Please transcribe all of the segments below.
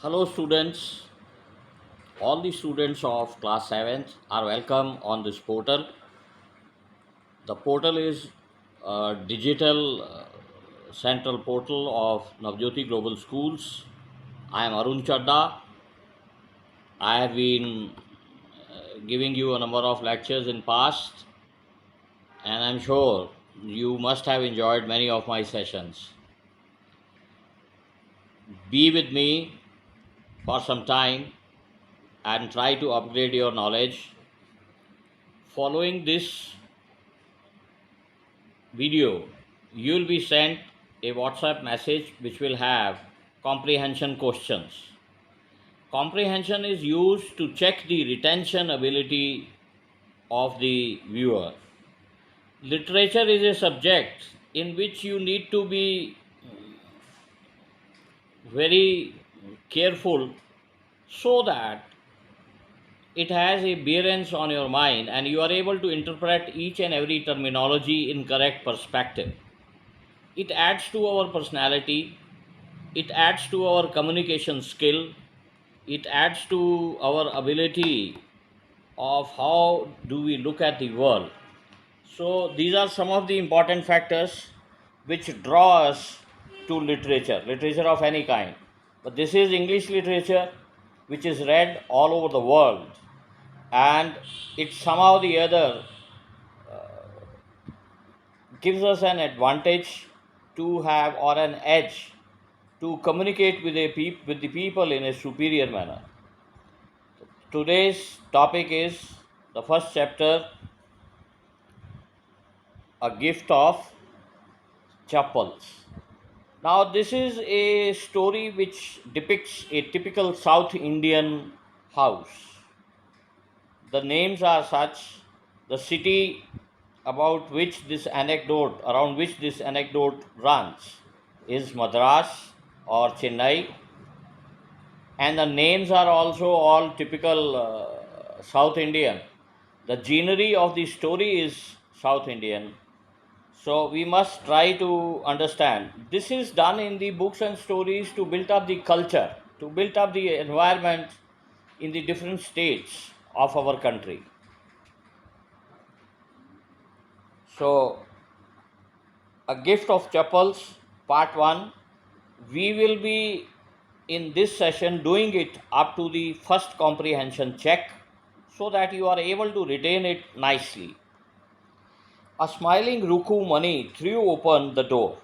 Hello, students. All the students of class 7th are welcome on this portal. The portal is a digital central portal of Navjyoti Global Schools. I am Arun Chadda. I have been giving you a number of lectures in past, and I'm sure you must have enjoyed many of my sessions. Be with me for some time and try to upgrade your knowledge. Following this video, you will be sent a WhatsApp message which will have comprehension questions. Comprehension is used to check the retention ability of the viewer. Literature is a subject in which you need to be very careful so that it has a bearance on your mind and you are able to interpret each and every terminology in correct perspective. It adds to our personality, it adds to our communication skill, it adds to our ability of how do we look at the world. So these are some of the important factors which draw us to literature of any kind. But this is English literature which is read all over the world, and it somehow the other gives us an advantage to have, or an edge to communicate with with the people in a superior manner. Today's topic is the first chapter, A Gift of Chappals. Now, this is a story which depicts a typical South Indian house. The names are such, the city around which this anecdote runs, is Madras or Chennai, and the names are also all typical South Indian. The scenery of the story is South Indian. So we must try to understand. This is done in the books and stories to build up the culture, to build up the environment in the different states of our country. So, A Gift of Chappals, Part 1. We will be in this session doing it up to the first comprehension check so that you are able to retain it nicely. A smiling Ruku Mani threw open the door.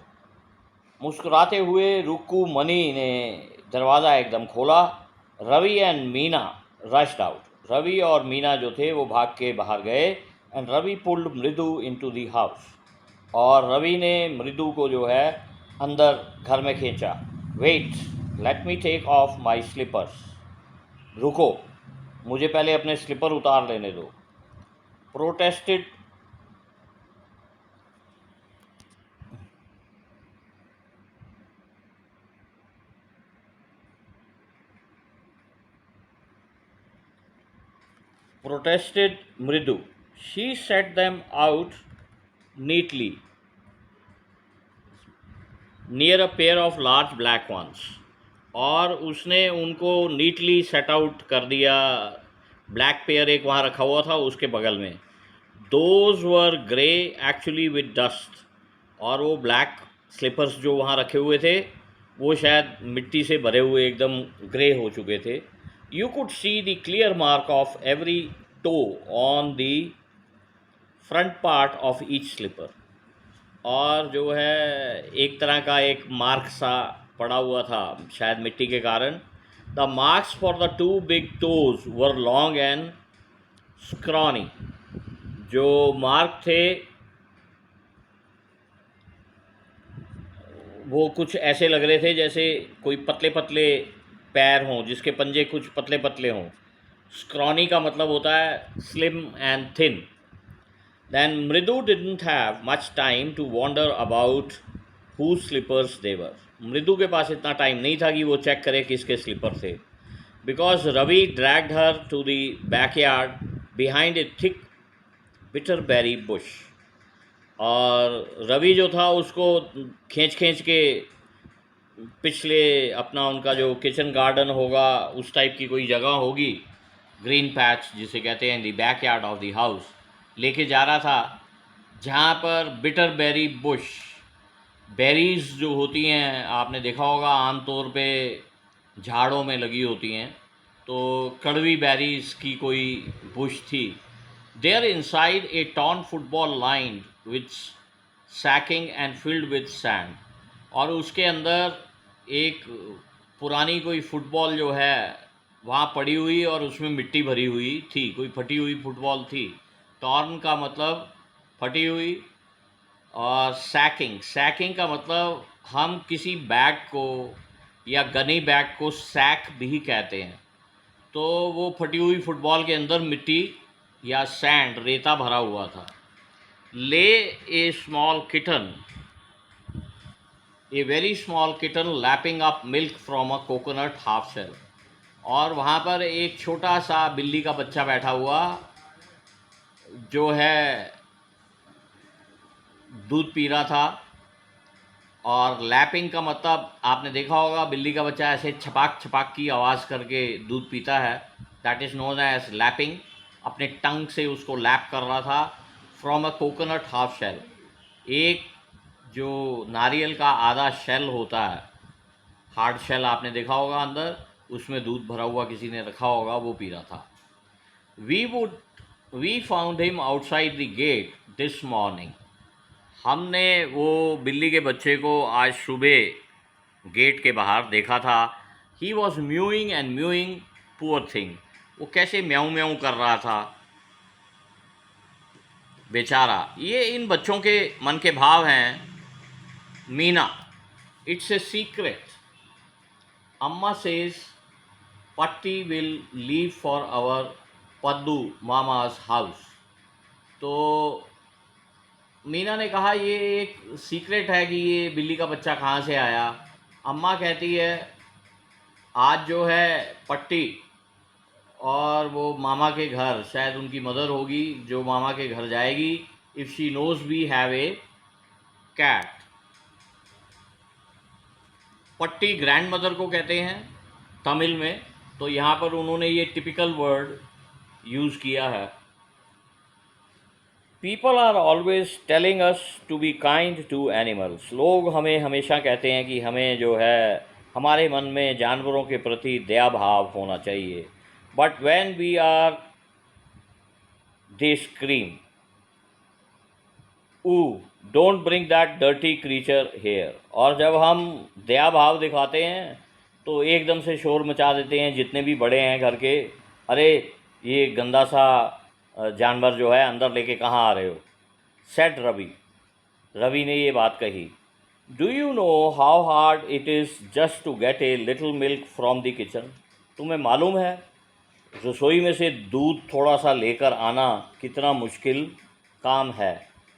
मुस्कुराते हुए Rukku money ने दरवाज़ा एकदम खोला. Ravi and Meena rushed out. Ravi और मीना जो थे वो भाग के बाहर गए. And Ravi pulled Mridu into the house. और रवि ने मृदु को जो है अंदर घर में खींचा. Wait, let me take off my slippers. रुको, मुझे पहले अपने स्लीपर उतार लेने दो. Protested protested Mridu. She set them out neatly near a pair of large black ones. और उसने उनको नीटली सेट आउट कर दिया. ब्लैक पेयर एक वहाँ रखा हुआ था उसके बगल में. Those were grey actually with dust. और वो ब्लैक स्लीपर्स जो वहाँ रखे हुए थे वो शायद मिट्टी से भरे हुए एकदम ग्रे हो चुके थे. You could see the clear mark of every toe on the front part of each slipper. और जो है एक तरह का एक मार्क सा पड़ा हुआ था शायद मिट्टी के कारण. The marks for the two big toes were long and scrawny. जो मार्क थे वो कुछ ऐसे लग रहे थे जैसे कोई पतले पतले पैर हों जिसके पंजे कुछ पतले पतले हों. स्क्रॉनी का मतलब होता है slim and thin. Then Mridu didn't have much time to wander about whose slippers they were. मृदु के पास इतना टाइम नहीं था कि वो चेक करे किसके स्लीपर थे. Because Ravi dragged her to the backyard behind a thick bitterberry bush. और रवि जो था उसको खींच खींच के पिछले अपना उनका जो किचन गार्डन होगा उस टाइप की कोई जगह होगी, ग्रीन पैच जिसे कहते हैं, the backyard of the house, लेके जा रहा था जहाँ पर बिटर बेरी बुश, बेरीज जो होती हैं आपने देखा होगा आमतौर पे झाड़ों में लगी होती हैं, तो कड़वी बेरीज की कोई बुश थी। There inside a torn football line with sacking and filled with sand, और उसके अंदर एक पुरानी कोई फुटबॉल जो है वहाँ पड़ी हुई और उसमें मिट्टी भरी हुई थी, कोई फटी हुई फुटबॉल थी। टॉर्न का मतलब फटी हुई, और सैकिंग, सैकिंग का मतलब हम किसी बैग को या गनी बैग को सैक भी कहते हैं। तो वो फटी हुई फुटबॉल के अंदर मिट्टी या सैंड, रेता भरा हुआ था। Lay a small kitten, a very small kitten lapping up milk from a coconut half shell, और वहाँ पर एक छोटा सा बिल्ली का बच्चा बैठा हुआ जो है दूध पी रहा था। और लैपिंग का मतलब आपने देखा होगा, बिल्ली का बच्चा ऐसे छपाक छपाक की आवाज़ करके दूध पीता है, that is known as lapping. अपने टंग से उसको लैप कर रहा था from a coconut half shell, एक जो नारियल का आधा शेल होता है, हार्ड शेल आपने देखा होगा अंदर, उसमें दूध भरा हुआ किसी ने रखा होगा, वो पी रहा था। We found him outside the gate this morning, हमने वो बिल्ली के बच्चे को आज सुबह गेट के बाहर देखा था। He was mowing and mowing, poor thing, वो कैसे म्याऊं म्याऊं कर रहा था बेचारा। ये इन बच्चों के मन के भाव हैं। Meena, it's a secret, Amma says Patti will leave for our Paddu Mama's house. तो मीना ने कहा ये एक सीक्रेट है कि ये बिल्ली का बच्चा कहाँ से आया। अम्मा कहती है आज जो है पट्टी और वो मामा के घर, शायद उनकी मदर होगी जो मामा के घर जाएगी, if she knows we have a cat. Patti grandmother को कहते हैं तमिल में, तो यहाँ पर उन्होंने ये टिपिकल वर्ड यूज़ किया है। People are always telling us to be kind to animals, लोग हमें हमेशा कहते हैं कि हमें जो है हमारे मन में जानवरों के प्रति दया भाव होना चाहिए। But when we are they scream, ooh don't bring that dirty creature here, और जब हम दया भाव दिखाते हैं तो एकदम से शोर मचा देते हैं जितने भी बड़े हैं घर के, अरे ये गंदा सा जानवर जो है अंदर लेके कहाँ आ रहे हो। सेड रवि, रवि ने ये बात कही। Do you know how hard it is just to get a little milk from the kitchen, तुम्हें मालूम है रसोई में से दूध थोड़ा सा लेकर आना कितना मुश्किल काम है।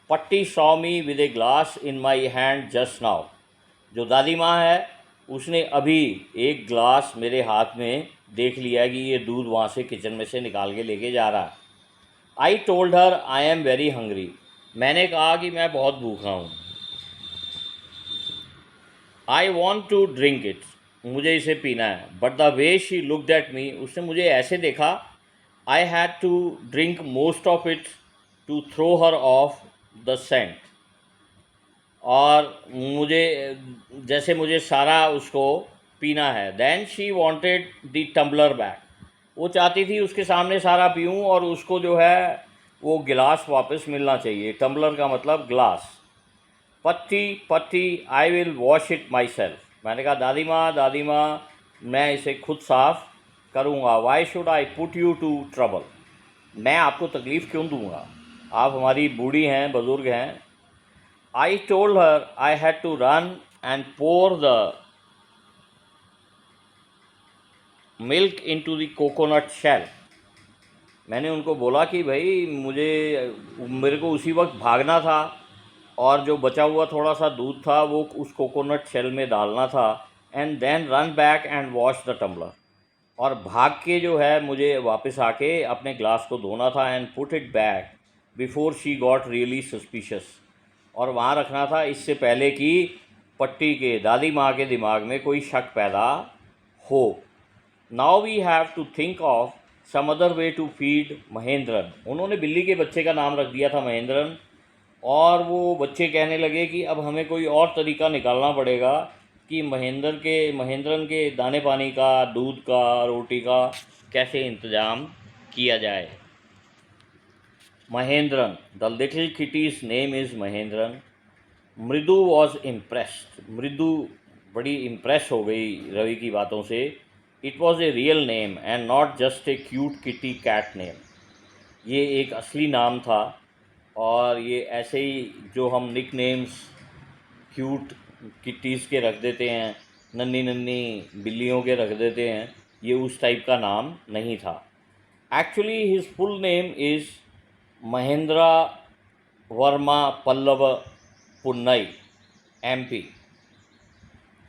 पट्टी saw me with a glass in my hand just now, जो दादी माँ है उसने अभी एक ग्लास मेरे हाथ में देख लिया है कि ये दूध वहाँ से किचन में से निकाल के लेके जा रहा है। I told her I am very hungry, मैंने कहा कि मैं बहुत भूखा हूँ। I want to drink it, मुझे इसे पीना है। But the way she looked at me, उसने मुझे ऐसे देखा, I had to drink most of it to throw her off the scent, और मुझे जैसे मुझे सारा उसको पीना है। Then she wanted the tumbler back, वो चाहती थी उसके सामने सारा पीऊँ और उसको जो है वो गिलास वापस मिलना चाहिए। टम्बलर का मतलब glass. Patti Patti I will wash it myself, मैंने कहा दादी माँ मैं इसे खुद साफ करूँगा। Why should I put you to trouble, मैं आपको तकलीफ़ क्यों दूँगा, आप हमारी बूढ़ी हैं, बुज़ुर्ग हैं। I told her I had to run and pour the milk into the coconut shell, मैंने उनको बोला कि भाई मेरे को उसी वक्त भागना था और जो बचा हुआ थोड़ा सा दूध था वो उस कोकोनट शेल में डालना था, and then run back and wash the tumbler, और भाग के जो है मुझे वापस आके अपने ग्लास को धोना था, and put it back before she got really suspicious, और वहाँ रखना था इससे पहले कि पट्टी के दादी माँ के दिमाग में कोई शक पैदा हो। Now we have to think of some other way to feed Mahendran. उन्होंने बिल्ली के बच्चे का नाम रख दिया था महेंद्रन, और वो बच्चे कहने लगे कि अब हमें कोई और तरीका निकालना पड़ेगा कि महेंद्रन के दाने पानी का, दूध का, रोटी का कैसे इंतज़ाम किया जाए। Mahendran, the little kitties name is Mahendran. मृदु वॉज इम्प्रेस्ड। मृदु बड़ी इम्प्रेस हो गई रवि की बातों से। It was a real name and not just a cute kitty cat name. ये एक असली नाम था, और ये ऐसे ही जो हम निक नेम्स क्यूट किटीज़ के रख देते हैं, नन्ही नन्ही बिल्लियों के रख देते हैं, ये उस टाइप का नाम नहीं था। Actually his full name is Mahendra Varma Pallava Punnai, MP।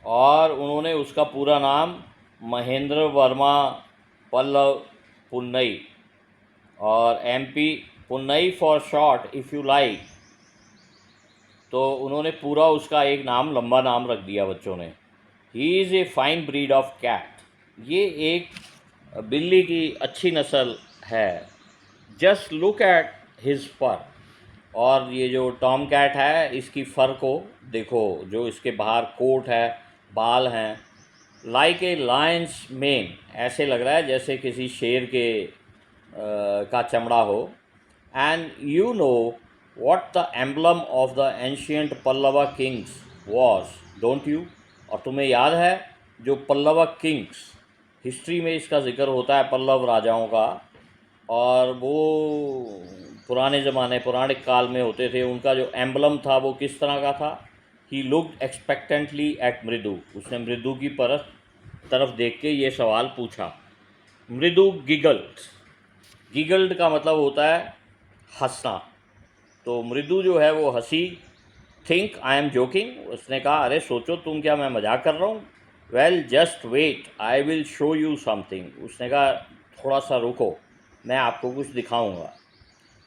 और उन्होंने उसका पूरा नाम महेंद्र वर्मा पल्लव पुन्नई और MP पुन्नई for short if you like. तो उन्होंने पूरा उसका एक नाम, लंबा नाम रख दिया बच्चों ने। He is a fine breed of cat. ये एक बिल्ली की अच्छी नस्ल है। Just look at his fur. और ये जो टॉम कैट है, इसकी फ़र को देखो, जो इसके बाहर कोट है, बाल हैं, लाइक ए लायंस मेन। ऐसे लग रहा है जैसे किसी शेर के का चमड़ा हो। And you know what the emblem of the ancient Pallava kings was, don't you? और तुम्हें याद है जो पल्लवा किंग्स, हिस्ट्री में इसका जिक्र होता है पल्लव राजाओं का, और वो पुराने ज़माने, पुराने काल में होते थे, उनका जो एम्बलम था वो किस तरह का था? ही लुक्ड एक्सपेक्टेंटली एट मृदु। उसने मृदु की तरफ देख के ये सवाल पूछा। मृदु गिगल्ड। गिगल्ड का मतलब होता है हंसना। तो मृदु जो है वो हंसी। Think I am joking. उसने कहा, अरे सोचो तुम, क्या मैं मजाक कर रहा हूँ? Well just wait, I will show you something. उसने कहा, थोड़ा सा रुको, मैं आपको कुछ दिखाऊंगा।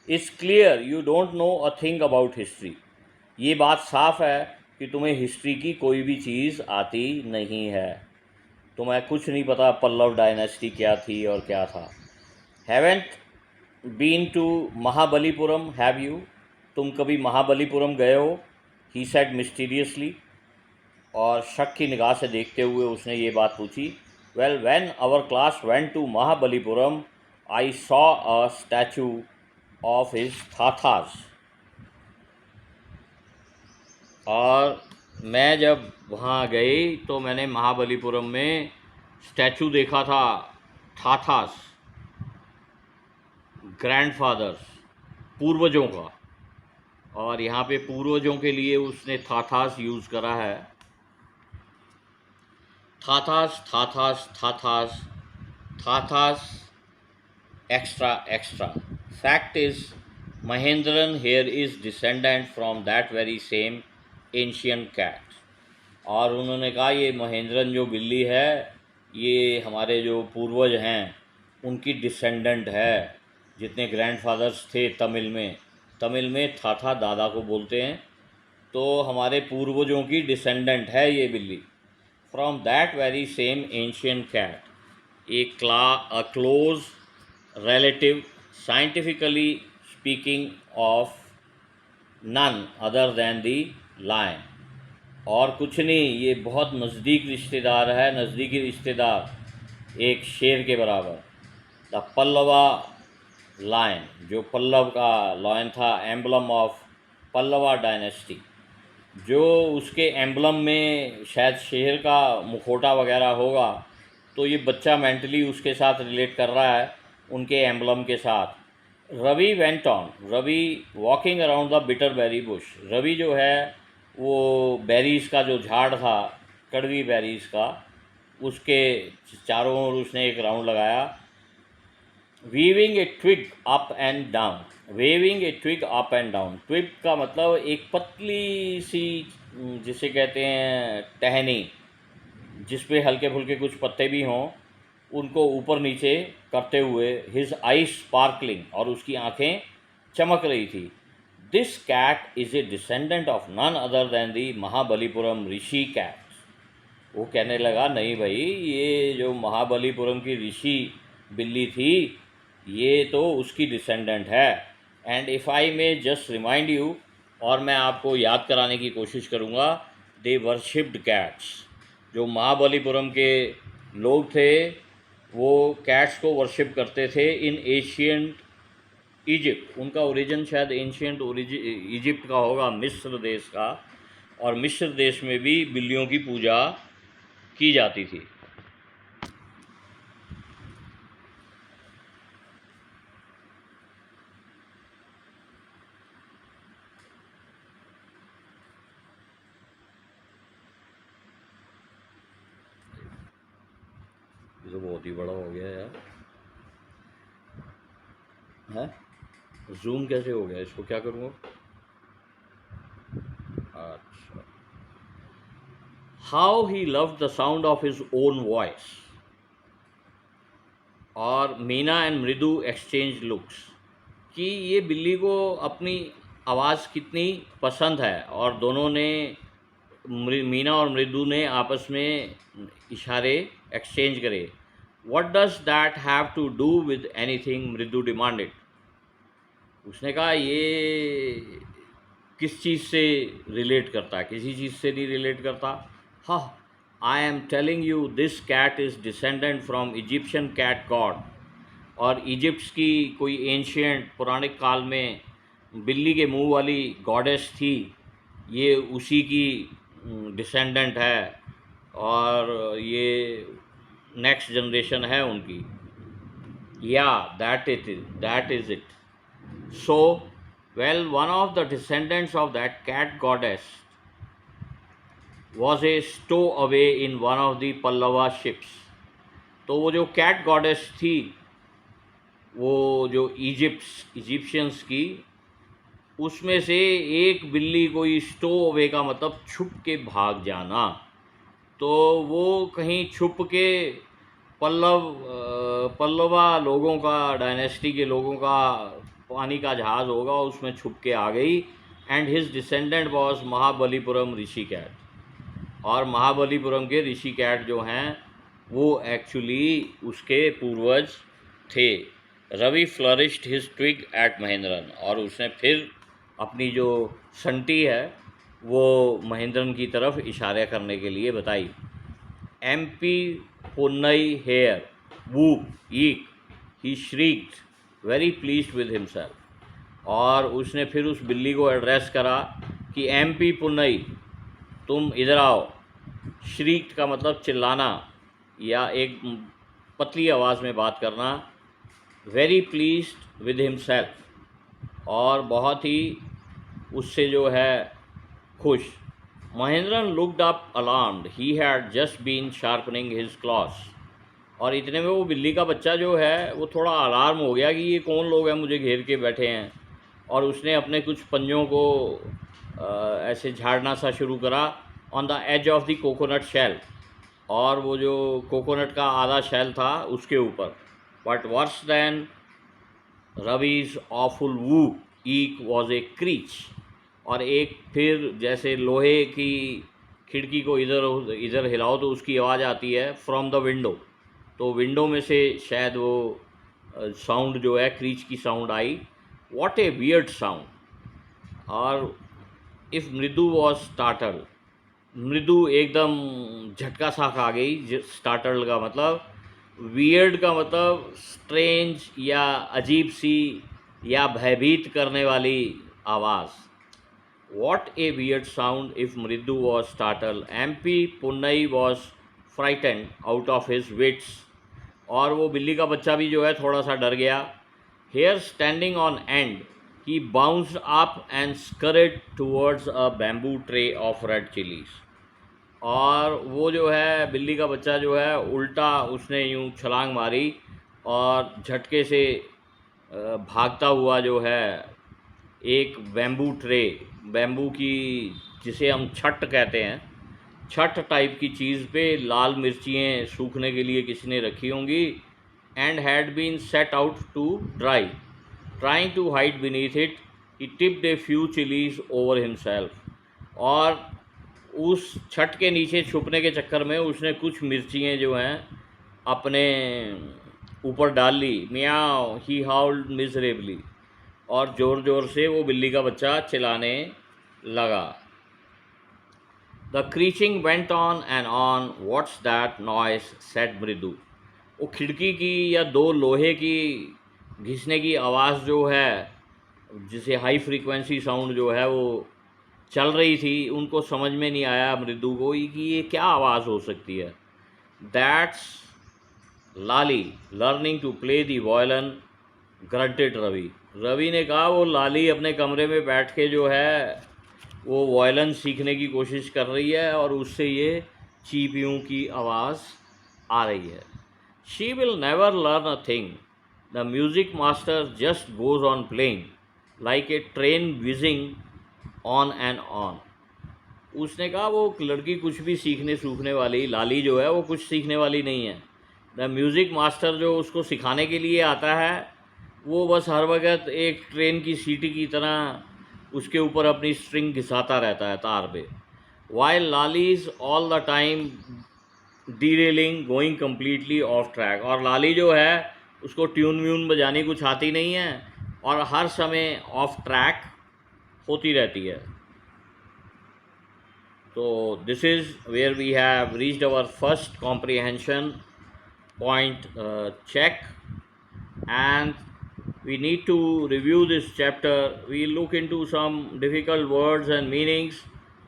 It's clear you don't know a thing about history. ये बात साफ है कि तुम्हें हिस्ट्री की कोई भी चीज़ आती नहीं है। तुम्हें कुछ नहीं पता पल्लव डायनेस्टी क्या थी और क्या था। Haven't been to Mahabalipuram, have you? तुम कभी महाबलीपुरम गए हो? He said mysteriously. और शक की निगाह से देखते हुए उसने ये बात पूछी। Well when our class went to Mahabalipuram I saw a statue of his Thatha's. और मैं जब वहाँ गई तो मैंने महाबलीपुरम में स्टैचू देखा था थाथास, ग्रैंडफादर्स, पूर्वजों का। और यहाँ पे पूर्वजों के लिए उसने थाथास यूज़ करा है। थाथास, थाथास, थाथास, थाथास, extra, extra. Fact is, Mahendran here is descendant from that very same ancient cat. और उन्होंने कहा, ये महेंद्रन जो बिल्ली है, ये हमारे जो पूर्वज हैं उनकी डिसेंडेंट है। जितने ग्रैंडफादर्स थे तमिल में थाथा दादा को बोलते हैं, तो हमारे पूर्वजों की डिसेंडेंट है ये बिल्ली। From that very same ancient cat, a close relative, scientifically speaking, of none other than the lion। और कुछ नहीं, ये बहुत नज़दीक रिश्तेदार है, नज़दीकी रिश्तेदार एक शेर के बराबर। द पल्लवा लायन, जो पल्लव का लायन था, एम्बलम ऑफ पल्लवा डायनेस्टी। जो उसके एम्बलम में शायद शेर का मुखौटा वगैरह होगा, तो ये बच्चा मेंटली उसके साथ रिलेट कर रहा है, उनके एम्बलम के साथ। Ravi went on, Ravi walking around the bitter berry bush. Ravi जो है वो बेरीज़ का जो झाड़ था, कड़वी बेरीज़ का, उसके चारों ओर उसने एक राउंड लगाया। Weaving a twig up and down. Waving a twig up and down. Twig का मतलब एक पतली सी, जिसे कहते हैं टहनी, जिस पे हल्के फुल्के कुछ पत्ते भी हों, उनको ऊपर नीचे करते हुए। हिज आईज स्पार्कलिंग, और उसकी आंखें चमक रही थी। This cat is a descendant of none other than the Mahabalipuram Rishi cat. वो कहने लगा नहीं भाई, ये जो महाबलीपुरम की ऋषि बिल्ली थी ये तो उसकी डिसेंडेंट है. And if I may just remind you, और मैं आपको याद कराने की कोशिश करूँगा, दे वर्शिप्ड कैट्स. जो महाबलीपुरम के लोग थे वो कैट्स को वर्शिप करते थे इन एशियंट इजिप्ट. उनका ओरिजिन शायद एंशियंट इजिप्ट का होगा, मिस्र देश का, और मिस्र देश में भी बिल्लियों की पूजा की जाती थी. ये तो बहुत ही बड़ा हो गया यार. है जूम कैसे हो गया, इसको क्या करूँगा? अच्छा. How he loved the sound of his own voice. और मीना एंड मृदु एक्सचेंज लुक्स. कि ये बिल्ली को अपनी आवाज़ कितनी पसंद है, और दोनों ने मीना और मृदु ने आपस में इशारे एक्सचेंज करे. What does that have to do with anything, Mridu demanded. उसने कहा ये किस चीज़ से रिलेट करता है? किसी चीज़ से नहीं रिलेट करता. हाँ, I am telling you this cat is descendant from Egyptian cat god. और इजिप्ट की कोई एंशियंट पौराणिक काल में बिल्ली के मुंह वाली गॉडेस थी, ये उसी की डिसेंडेंट है, और ये नेक्स्ट जनरेशन है उनकी. Yeah that is it. So well, one of the descendants of that cat goddess was a stowaway in one of the Pallava ships. तो वो जो कैट गॉडेस थी, वो जो इजिप्शियंस की, उसमें से एक बिल्ली कोई स्टो अवे का मतलब छुप के भाग जाना. तो वो कहीं छुप के पल्लवा लोगों का, डायनेस्टी के लोगों का पानी का जहाज़ होगा, उसमें छुप के आ गई. And his descendant was Mahabalipuram Rishi cat. और महाबलीपुरम के ऋषि कैट जो हैं वो एक्चुअली उसके पूर्वज थे. Ravi flourished his twig at Mahendran. और उसने फिर अपनी जो संटी है वो महेंद्रन की तरफ इशारा करने के लिए बताई. MP Punnai hurray whoopee he shrieked very pleased with himself. और उसने फिर उस बिल्ली को एड्रेस करा कि MP पुन्नई, तुम इधर आओ. श्रीक्ड का मतलब चिल्लाना या एक पतली आवाज़ में बात करना. वेरी प्लीज्ड विद हिमसेल्फ, और बहुत ही उससे जो है खुश. Mahendran looked up alarmed. He had just been sharpening his claws. और इतने में वो बिल्ली का बच्चा जो है वो थोड़ा अलार्म हो गया कि ये कौन लोग हैं मुझे घेर के बैठे हैं. और उसने अपने कुछ पंजों को ऐसे झाड़ना सा शुरू करा on the edge of the coconut shell. और वो जो कोकोनट का आधा शेल था उसके ऊपर. But worse than Ravi's awful woo eek was a screech. और एक फिर जैसे लोहे की खिड़की को इधर इधर हिलाओ तो उसकी आवाज़ आती है फ्रॉम द विंडो. तो विंडो में से शायद वो साउंड जो है क्रीच की sound I. What A weird sound. और इफ़ मृदु वॉज स्टार्टल. मृदु एकदम झटका सा खा गई. स्टार्टल का मतलब, वियर्ड का मतलब स्ट्रेंज या अजीब सी या भयभीत करने वाली आवाज़. What a weird sound if Mridu was startled. MP Punnai was frightened out of his wits. और वो बिल्ली का बच्चा भी जो है थोड़ा सा डर गया. Here standing on end, he bounced up and scurried towards a bamboo tray of red chilies. और वो जो है बिल्ली का बच्चा जो है उल्टा उसने यूँ छलांग मारी और झटके से भागता हुआ जो है एक बैम्बू ट्रे, बैम्बू की जिसे हम छट कहते हैं, छट टाइप की चीज़ पे लाल मिर्चियाँ सूखने के लिए किसी ने रखी होंगी. And had been set out to dry. Trying to hide beneath it he tipped a few chilies over himself. और उस छत के नीचे छुपने के चक्कर में उसने कुछ मिर्चियाँ जो हैं अपने ऊपर डाल ली. म्याओ, he howled miserably. और ज़ोर ज़ोर से वो बिल्ली का बच्चा चिल्लाने लगा. The creaking went on and on. What's that noise? said मृदु. वो खिड़की की या दो लोहे की घिसने की आवाज़ जो है, जिसे हाई फ्रीक्वेंसी साउंड जो है वो चल रही थी, उनको समझ में नहीं आया मृदु को कि ये क्या आवाज़ हो सकती है. That's Lali learning to play the violin, grunted Ravi. Ravi ने कहा वो लाली अपने कमरे में बैठ के जो है वो वॉयलन सीखने की कोशिश कर रही है और उससे ये चीपियों की आवाज़ आ रही है. She will never learn a thing. The music master just goes on playing like a train wheezing on and on. उसने कहा वो लड़की कुछ भी सीखने सूखने वाली, लाली जो है वो कुछ सीखने वाली नहीं है. द म्यूज़िक मास्टर जो उसको सिखाने के लिए आता है वो बस हर वक्त एक ट्रेन की सीटी की तरह उसके ऊपर अपनी स्ट्रिंग घिसाता रहता है तार पे. While Lali is all the time derailing, going completely of track. और लाली जो है उसको ट्यून व्यून बजानी कुछ आती नहीं है और हर समय ऑफ ट्रैक होती रहती है. तो this is where we have reached our first comprehension point check, and we need to review this chapter. We look into some difficult words and meanings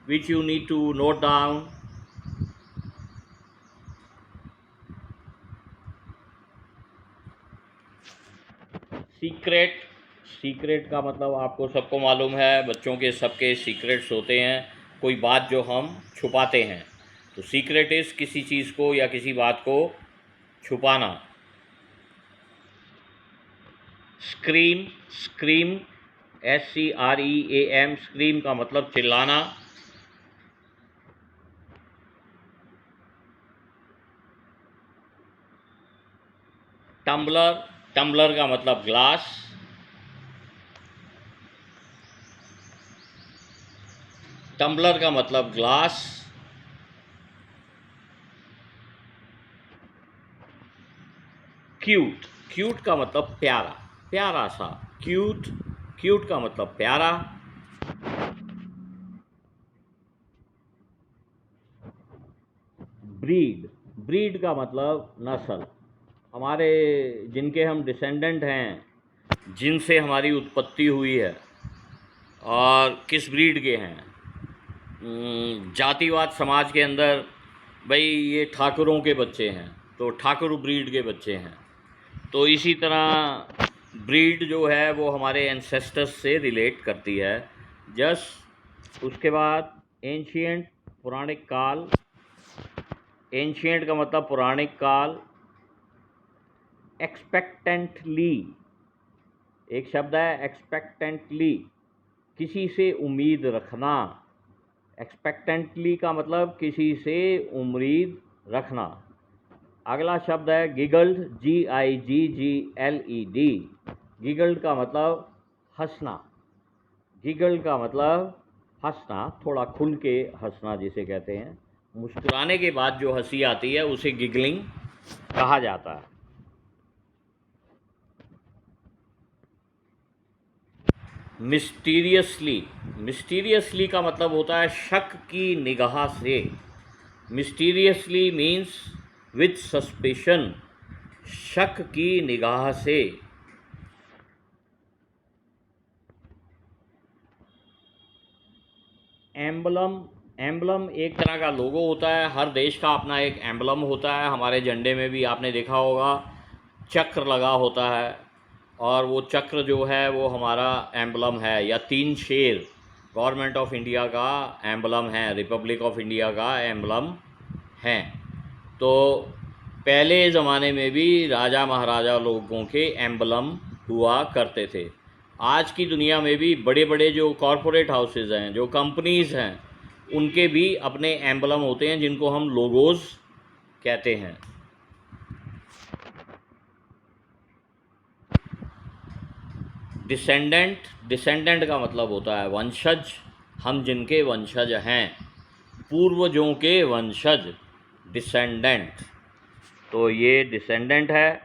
which you need to note down. Secret. Secret का मतलब आपको सबको मालूम है, बच्चों के सबके secrets होते हैं, कोई बात जो हम छुपाते हैं. तो सीक्रेट इज़ किसी चीज़ को या किसी बात को छुपाना. स्क्रीम. Scream SCREAM. स्क्रीम का मतलब चिल्लाना. टम्बलर. टम्बलर का मतलब ग्लास. टम्बलर का मतलब ग्लास. क्यूट. क्यूट का मतलब प्यारा, प्यारा सा. क्यूट. क्यूट का मतलब प्यारा. ब्रीड. ब्रीड का मतलब नस्ल. हमारे जिनके हम डिसेंडेंट हैं, जिनसे हमारी उत्पत्ति हुई है और किस ब्रीड के हैं. जातिवाद समाज के अंदर भाई ये ठाकुरों के बच्चे हैं तो ठाकुर ब्रीड के बच्चे हैं. तो इसी तरह ब्रीड जो है वो हमारे एंसेस्टर्स से रिलेट करती है. जस्ट उसके बाद एंशिएंट, पुराणिक काल. एंशिएंट का मतलब पुराणिक काल. एक्सपेक्टेंटली एक शब्द है, एक्सपेक्टेंटली किसी से उम्मीद रखना. एक्सपेक्टेंटली का मतलब किसी से उम्मीद रखना. अगला शब्द है गिगल्ड. GIGGLED. गिगल्ड का मतलब हंसना. गिगल्ड का मतलब हंसना, थोड़ा खुल के हंसना जिसे कहते हैं. मुस्कुराने के बाद जो हंसी आती है उसे गिगलिंग कहा जाता है. मिस्टीरियसली. मिस्टीरियसली का मतलब होता है शक की निगाह से. मिस्टीरियसली मीन्स विथ सस्पिशन, शक की निगाह से. एम्बलम. एम्बलम एक तरह का लोगो होता है. हर देश का अपना एक एम्बलम होता है. हमारे झंडे में भी आपने देखा होगा चक्र लगा होता है और वो चक्र जो है वो हमारा एम्बलम है. या 3 शेर गवर्नमेंट ऑफ इंडिया का एम्बलम है, रिपब्लिक ऑफ इंडिया का एम्बलम है. तो पहले ज़माने में भी राजा महाराजा लोगों के एम्बलम हुआ करते थे. आज की दुनिया में भी बड़े बड़े जो कॉरपोरेट हाउसेज हैं, जो कंपनीज़ हैं, उनके भी अपने एम्बलम होते हैं जिनको हम लोगोज़ कहते हैं. डिसेंडेंट, डिसेंडेंट का मतलब होता है वंशज, हम जिनके वंशज हैं, पूर्वजों के वंशज, डिसेंडेंट। तो ये डिसेंडेंट है।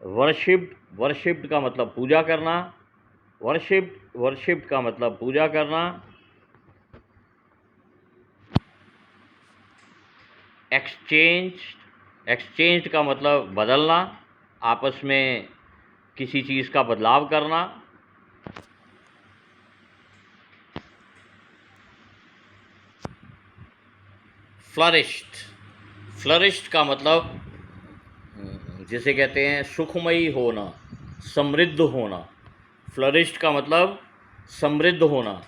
वर्शिप्ड, वर्शिप्ड का मतलब पूजा करना, वर्शिप्ड, वर्शिप्ड का मतलब पूजा करना। एक्सचेंज, एक्सचेंज का मतलब बदलना, आपस में किसी चीज़ का बदलाव करना। फ्लरिश्ड, फ्लरिश्ड का मतलब जिसे कहते हैं सुखमयी होना, समृद्ध होना। फ्लरिश्ड का मतलब समृद्ध होना।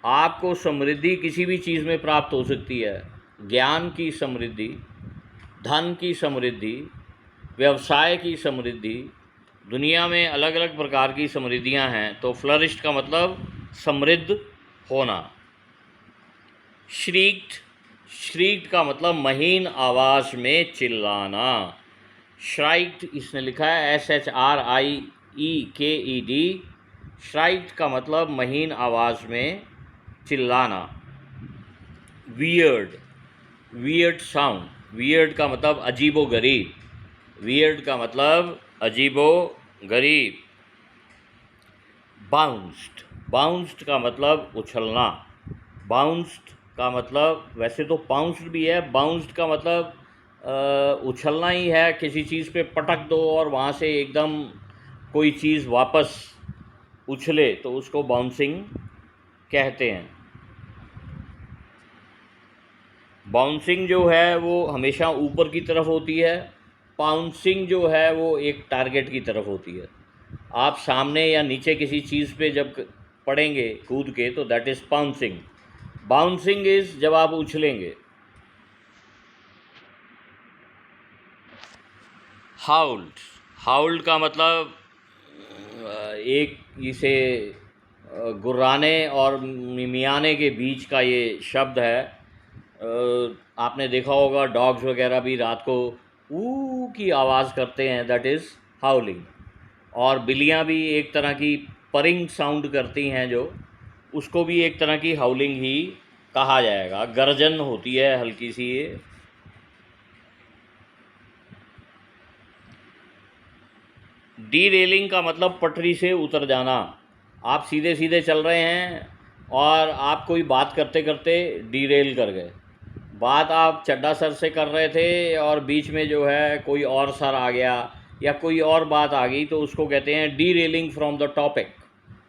आपको समृद्धि किसी भी चीज़ में प्राप्त हो सकती है, ज्ञान की समृद्धि, धन की समृद्धि, व्यवसाय की समृद्धि, दुनिया में अलग अलग प्रकार की समृद्धियां हैं। तो फ्लरिश्ड का मतलब समृद्ध होना। श्रीक्ड, श्रीक्ड का मतलब महीन आवाज़ में चिल्लाना। श्राइक्ड इसने लिखा है SHRIEKED। श्राइक्ड का मतलब महीन आवाज़ में चिल्लाना। वियर्ड, वियर्ड साउंड, वियर्ड का मतलब अजीबो गरीब, वियर्ड का मतलब अजीबो गरीब। बाउंस्ड, बाउंस्ड का मतलब उछलना, बाउंस्ड का मतलब वैसे तो पाउंस्ड भी है, बाउंस्ड का मतलब उछलना ही है, किसी चीज़ पे पटक दो और वहाँ से एकदम कोई चीज़ वापस उछले तो उसको बाउंसिंग कहते हैं। बाउंसिंग जो है वो हमेशा ऊपर की तरफ होती है, पाउंसिंग जो है वो एक टारगेट की तरफ होती है। आप सामने या नीचे किसी चीज़ पे जब पड़ेंगे कूद के तो दैट इज़ पाउंसिंग। बाउंसिंग इज़ जब आप उछलेंगे। हाउल्ड, हाउल्ड का मतलब एक इसे गुर्राने और मियाने के बीच का ये शब्द है। आपने देखा होगा डॉग्स वगैरह भी रात को ऊ की आवाज़ करते हैं, दैट इज़ हाउलिंग। और बिल्लियाँ भी एक तरह की परिंग साउंड करती हैं, जो उसको भी एक तरह की हाउलिंग ही कहा जाएगा। गर्जन होती है हल्की सी ये। डी रेलिंग का मतलब पटरी से उतर जाना। आप सीधे सीधे चल रहे हैं और आप कोई बात करते करते डी रेल कर गए। बात आप चड्डा सर से कर रहे थे और बीच में जो है कोई और सर आ गया या कोई और बात आ गई, तो उसको कहते हैं D railing from the topic.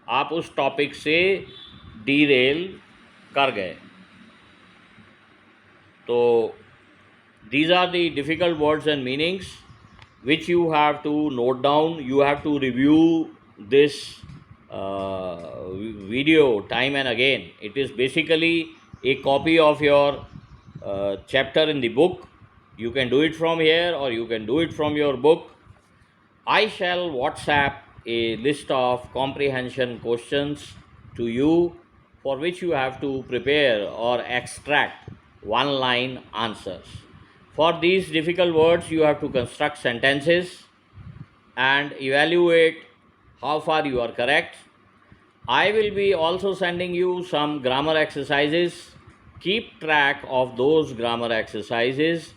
आप उस टॉपिक से डी रेल कर गए। तो these are the difficult words and meanings which you have to note down. You have to review this video time and again. It is basically a copy of your chapter in the book. You can do it from here or you can do it from your book. I shall WhatsApp a list of comprehension questions to you, for which you have to prepare or extract one-line answers. For these difficult words, you have to construct sentences and evaluate how far you are correct. I will be also sending you some grammar exercises. Keep track of those grammar exercises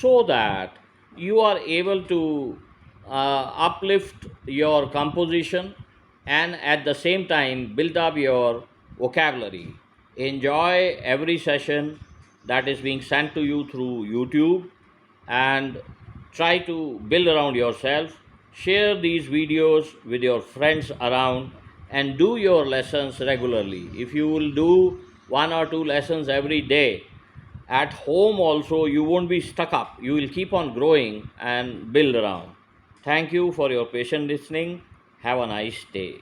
so that you are able to uplift your composition and at the same time build up your vocabulary. Enjoy every session that is being sent to you through YouTube and try to build around yourself. Share these videos with your friends around and do your lessons regularly. If you will do 1 or 2 lessons every day, at home also you won't be stuck up. You will keep on growing and build around. Thank you for your patient listening. Have a nice day.